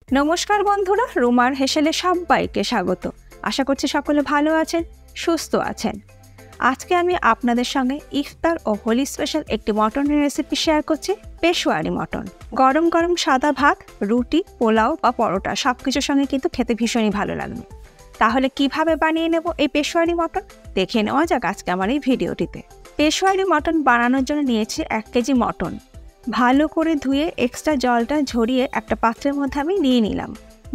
নমস্কার বন্ধুরা, রুমার হেসেলে সবাইকে স্বাগত। আশা করছি সকলে ভালো আছেন, সুস্থ আছেন। আজকে আমি আপনাদের সঙ্গে ইফতার ও হোলি স্পেশাল একটি মটনের রেসিপি শেয়ার করছি, পেশোয়ারি মটন। গরম গরম সাদা ভাত, রুটি, পোলাও বা পরোটা সব কিছুর সঙ্গে কিন্তু খেতে ভীষণই ভালো লাগবে। তাহলে কিভাবে বানিয়ে নেব এই পেশোয়ারি মটন, দেখে নেওয়া যাক আজকে আমার এই ভিডিওটিতে। পেশোয়ারি মটন বানানোর জন্য নিয়েছি 1 কেজি মটন। ভালো করে ধুয়ে এক্সট্রা জলটা ঝরিয়ে একটা পাত্রের মধ্যে আমি নিয়ে নিলাম।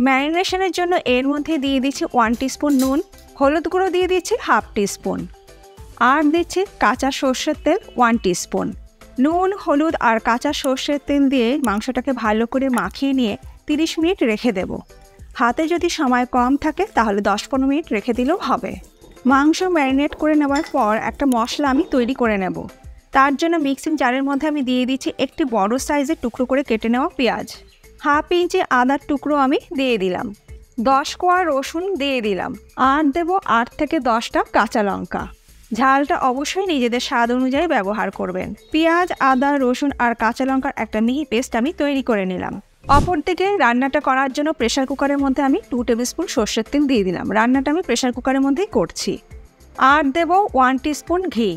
ম্যারিনেশনের জন্য এর মধ্যে দিয়ে দিচ্ছি 1 টিস্পুন নুন, হলুদ গুঁড়ো দিয়ে দিচ্ছি 1/2 টিস্পুন, আর দিচ্ছি কাঁচা সর্ষের তেল 1 টিস্পুন। নুন, হলুদ আর কাঁচা সর্ষের তেল দিয়ে মাংসটাকে ভালো করে মাখিয়ে নিয়ে 30 মিনিট রেখে দেব। হাতে যদি সময় কম থাকে তাহলে 10-15 মিনিট রেখে দিলেও হবে। মাংস ম্যারিনেট করে নেওয়ার পর একটা মশলা আমি তৈরি করে নেব। তার জন্য মিক্সিং জারের মধ্যে আমি দিয়ে দিচ্ছি একটি বড় সাইজের টুকরো করে কেটে নেওয়া পেঁয়াজ, 1/2 ইঞ্চি আদার টুকরো আমি দিয়ে দিলাম, 10 কোয়া রসুন দিয়ে দিলাম, আর দেব 8 থেকে 10টা কাঁচা লঙ্কা। ঝালটা অবশ্যই নিজেদের স্বাদ অনুযায়ী ব্যবহার করবেন। পেঁয়াজ, আদা, রসুন আর কাঁচা লঙ্কার একটা মিহি পেস্ট আমি তৈরি করে নিলাম। অপরদিকে রান্নাটা করার জন্য প্রেশার কুকারের মধ্যে আমি 2 টেবিল স্পুন সর্ষের তেল দিয়ে দিলাম। রান্নাটা আমি প্রেশার কুকারের মধ্যেই করছি। আর দেব 1 টিস্পুন ঘি।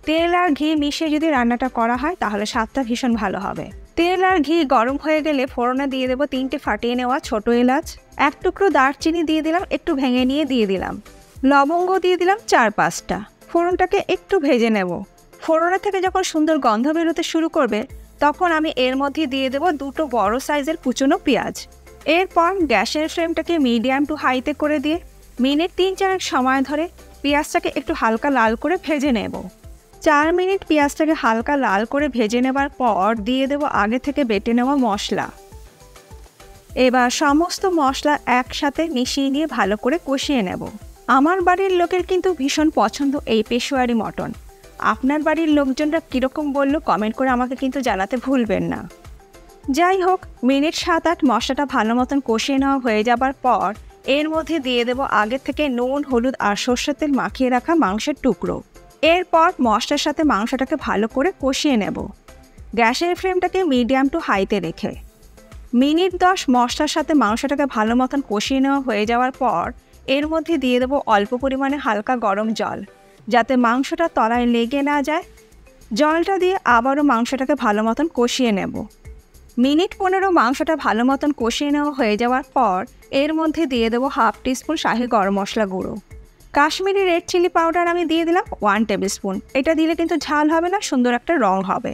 তেল আর ঘি মিশিয়ে যদি রান্নাটা করা হয় তাহলে স্বাদটা ভীষণ ভালো হবে। তেল আর ঘি গরম হয়ে গেলে ফোড়নে দিয়ে দেবো 3টে ফাটিয়ে নেওয়া ছোট এলাচ, 1 টুকরো দারচিনি দিয়ে দিলাম, একটু ভেঙে নিয়ে দিয়ে দিলাম, লবঙ্গ দিয়ে দিলাম 4-5টা। ফোড়নটাকে একটু ভেজে নেব। ফোড়নের থেকে যখন সুন্দর গন্ধ বেরোতে শুরু করবে তখন আমি এর মধ্যে দিয়ে দেবো 2টো বড় সাইজের কুচনো পেঁয়াজ। এরপর গ্যাসের ফ্লেমটাকে মিডিয়াম টু হাইতে করে দিয়ে মিনিট 3-4 সময় ধরে পেঁয়াজটাকে একটু হালকা লাল করে ভেজে নেব। 4 মিনিট পেঁয়াজটাকে হালকা লাল করে ভেজে নেবার পর দিয়ে দেব আগে থেকে বেটে নেওয়া মশলা। এবার সমস্ত মশলা একসাথে মিশিয়ে নিয়ে ভালো করে কষিয়ে নেব। আমার বাড়ির লোকের কিন্তু ভীষণ পছন্দ এই পেশোয়ারি মটন। আপনার বাড়ির লোকজনরা কীরকম বললো কমেন্ট করে আমাকে কিন্তু জানাতে ভুলবেন না। যাই হোক, মিনিট 7-8 মশলাটা ভালো মতন কষিয়ে নেওয়া হয়ে যাবার পর এর মধ্যে দিয়ে দেব আগে থেকে নুন, হলুদ আর সর্ষের তেল মাখিয়ে রাখা মাংসের টুকরো। এরপর মশলার সাথে মাংসটাকে ভালো করে কষিয়ে নেব, গ্যাসের ফ্লেমটাকে মিডিয়াম টু হাইতে রেখে। মিনিট 10 মশলার সাথে মাংসটাকে ভালো মতন কষিয়ে নেওয়া হয়ে যাওয়ার পর এর মধ্যে দিয়ে দেবো অল্প পরিমাণে হালকা গরম জল, যাতে মাংসটা তলায় লেগে না যায়। জলটা দিয়ে আবারও মাংসটাকে ভালো মতন কষিয়ে নেব। মিনিট 15 মাংসটা ভালো মতন কষিয়ে নেওয়া হয়ে যাওয়ার পর এর মধ্যে দিয়ে দেবো 1/2 টিস্পুন শাহি গরম মশলা গুঁড়ো। কাশ্মীরি রেড চিলি পাউডার আমি দিয়ে দিলাম 1 টেবিল স্পুন। এটা দিলে কিন্তু ঝাল হবে না, সুন্দর একটা রং হবে।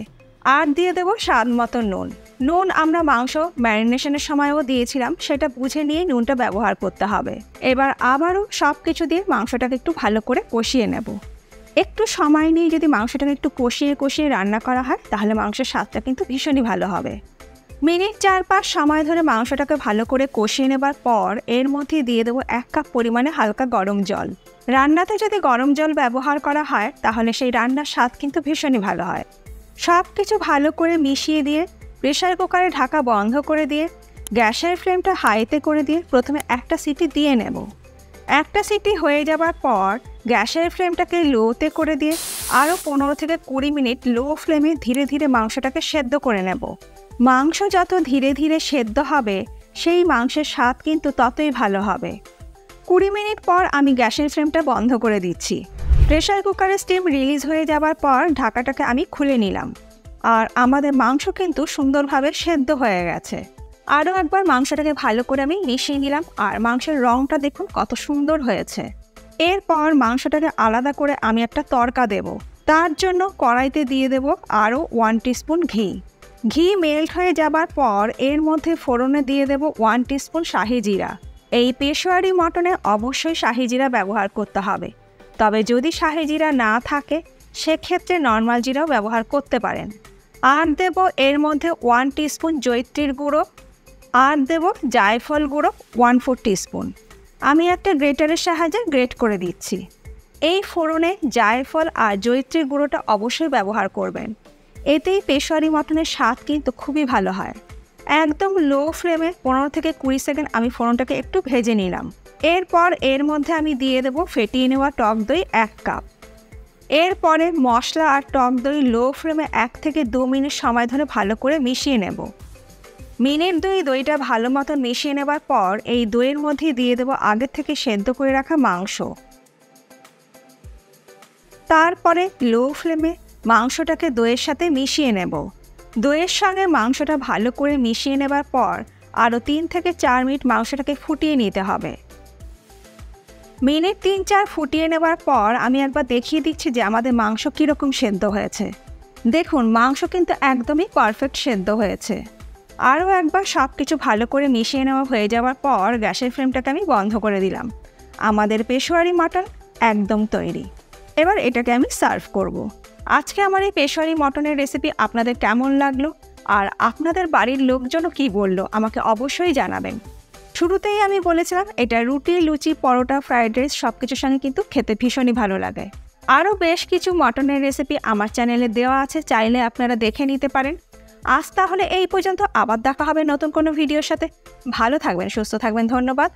আর দিয়ে দেবো স্বাদ মতো নুন। নুন আমরা মাংস ম্যারিনেশনের সময়ও দিয়েছিলাম, সেটা বুঝে নিয়ে নুনটা ব্যবহার করতে হবে। এবার আবারও সব কিছু দিয়ে মাংসটাকে একটু ভালো করে কষিয়ে নেব। একটু সময় নিয়ে যদি মাংসটাকে একটু কষিয়ে রান্না করা হয় তাহলে মাংসের স্বাদটা কিন্তু ভীষণই ভালো হবে। মিনিট 4-5 সময় ধরে মাংসটাকে ভালো করে কষিয়ে নেবার পর এর মধ্যে দিয়ে দেবো 1 কাপ পরিমাণে হালকা গরম জল। রান্নাতে যদি গরম জল ব্যবহার করা হয় তাহলে সেই রান্নার স্বাদ কিন্তু ভীষণই ভালো হয়। সব কিছু ভালো করে মিশিয়ে দিয়ে প্রেশার কুকারে ঢাকা বন্ধ করে দিয়ে গ্যাসের ফ্লেমটা হাইতে করে দিয়ে প্রথমে একটা সিটি দিয়ে নেব। একটা সিটি হয়ে যাবার পর গ্যাসের ফ্লেমটাকে লোতে করে দিয়ে আরও 15 থেকে 20 মিনিট লো ফ্লেমে ধীরে ধীরে মাংসটাকে সেদ্ধ করে নেব। মাংস যত ধীরে ধীরে সেদ্ধ হবে সেই মাংসের স্বাদ কিন্তু ততই ভালো হবে। 20 মিনিট পর আমি গ্যাসের ফ্লেমটা বন্ধ করে দিচ্ছি। প্রেশার কুকারের স্টিম রিলিজ হয়ে যাবার পর ঢাকাটাকে আমি খুলে নিলাম। আর আমাদের মাংস কিন্তু সুন্দরভাবে সেদ্ধ হয়ে গেছে। আরও একবার মাংসটাকে ভালো করে আমি মিশিয়ে নিলাম, আর মাংসের রঙটা দেখুন কত সুন্দর হয়েছে। এরপর মাংসটাকে আলাদা করে আমি একটা তড়কা দেব। তার জন্য কড়াইতে দিয়ে দেব আরও 1 টিস্পুন ঘি। ঘি মেল্ট হয়ে যাবার পর এর মধ্যে ফোড়নে দিয়ে দেব 1 টিস্পুন শাহি জিরা। এই পেশোয়ারি মটনে অবশ্যই শাহি জিরা ব্যবহার করতে হবে, তবে যদি শাহি জিরা না থাকে সেক্ষেত্রে নর্মাল জিরাও ব্যবহার করতে পারেন। আর দেব এর মধ্যে 1 টিস্পুন জয়িত্রীর গুঁড়ো, আর দেব জায়ফল গুঁড়ো 1/4 টিস্পুন। আমি একটা গ্রেটারের সাহায্যে গ্রেট করে দিচ্ছি। এই ফোড়নে জায়ফল আর জয়িত্রীর গুঁড়োটা অবশ্যই ব্যবহার করবেন, এতেই পেশোয়ারি মটনের স্বাদ কিন্তু খুবই ভালো হয়। একদম লো ফ্লেমে 15 থেকে 20 সেকেন্ড আমি ফোড়নটাকে একটু ভেজে নিলাম। এরপর এর মধ্যে আমি দিয়ে দেব ফেটিয়ে নেওয়া টক দই 1 কাপ। এরপরে মশলা আর টক দই লো ফ্লেমে 1 থেকে 2 মিনিট সময় ধরে ভালো করে মিশিয়ে নেব। মিনিট 2 দইটা ভালো মতো মিশিয়ে নেবার পর এই দইয়ের মধ্যে দিয়ে দেবো আগে থেকে সেদ্ধ করে রাখা মাংস। তারপরে লো ফ্লেমে মাংসটাকে দইয়ের সাথে মিশিয়ে নেব। দইয়ের সঙ্গে মাংসটা ভালো করে মিশিয়ে নেবার পর আরও 3 থেকে 4 মিনিট মাংসটাকে ফুটিয়ে নিতে হবে। মিনিট 3-4 ফুটিয়ে নেবার পর আমি একবার দেখিয়ে দিচ্ছি যে আমাদের মাংস কীরকম সেদ্ধ হয়েছে। দেখুন মাংস কিন্তু একদমই পারফেক্ট সেদ্ধ হয়েছে। আরও একবার সব কিছু ভালো করে মিশিয়ে নেওয়া হয়ে যাওয়ার পর গ্যাসের ফ্লেমটাকে আমি বন্ধ করে দিলাম। আমাদের পেশোয়ারি মাটন একদম তৈরি। এবার এটাকে আমি সার্ভ করব। আজকে আমার এই পেশোয়ারি মটনের রেসিপি আপনাদের কেমন লাগলো আর আপনাদের বাড়ির লোকজনও কী বললো আমাকে অবশ্যই জানাবেন। শুরুতেই আমি বলেছিলাম এটা রুটি, লুচি, পরোটা, ফ্রাইড রাইস সব কিছুর সঙ্গে কিন্তু খেতে ভীষণই ভালো লাগে। আরও বেশ কিছু মটনের রেসিপি আমার চ্যানেলে দেওয়া আছে, চাইলে আপনারা দেখে নিতে পারেন। আজ তাহলে এই পর্যন্ত, আবার দেখা হবে নতুন কোনো ভিডিওর সাথে। ভালো থাকবেন, সুস্থ থাকবেন, ধন্যবাদ।